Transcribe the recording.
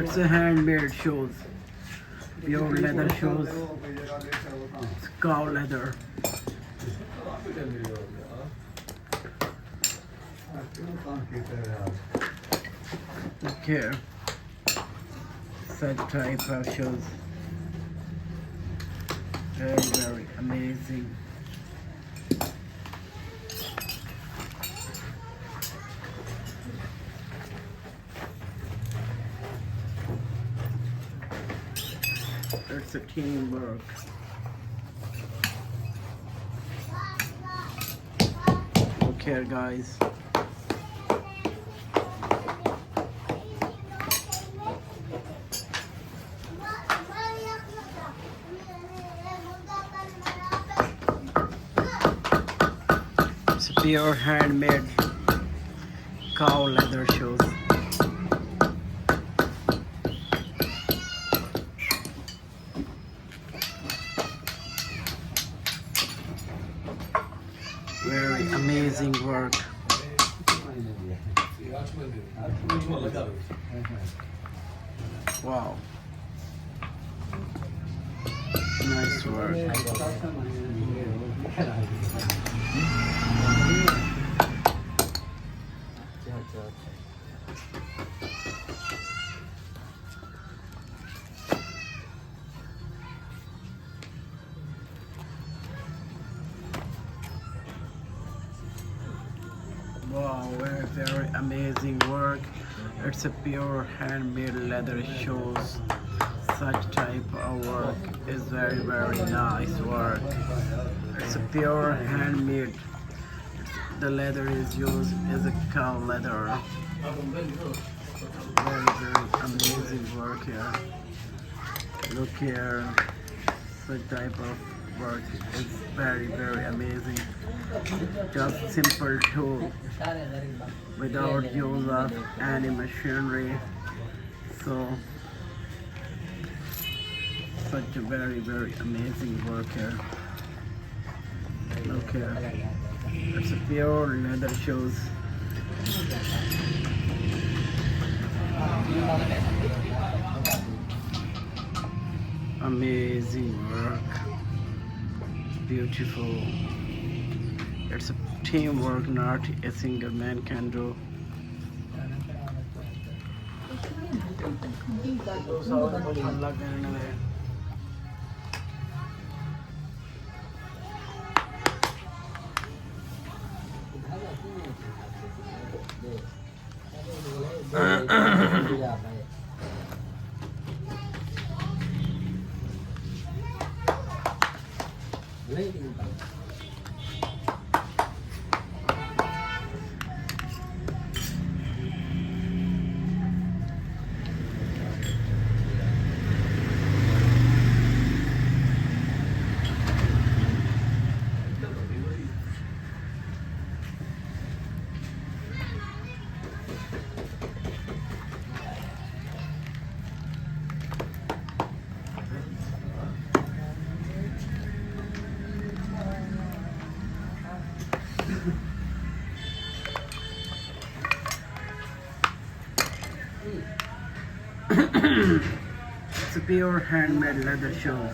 It's a handmade shoes, pure leather shoes, it's cow leather. Look here, such type of shoes, very amazing. It's a teamwork. Look here, guys. It's pure handmade cow leather shoes. Very amazing work. Wow. Nice work. Wow, very amazing work. It's a pure handmade leather shoes. Such type of work is very nice work. It's a pure handmade. The leather is used as a cow leather. Very amazing work here. Look here. Such type of work is very amazing. Just simple tool without use of any machinery. So such a very amazing work here. Look here. It's a pure leather shoes. Amazing work. Beautiful. It's a teamwork, not a single man can do. It's a pure handmade leather shoes.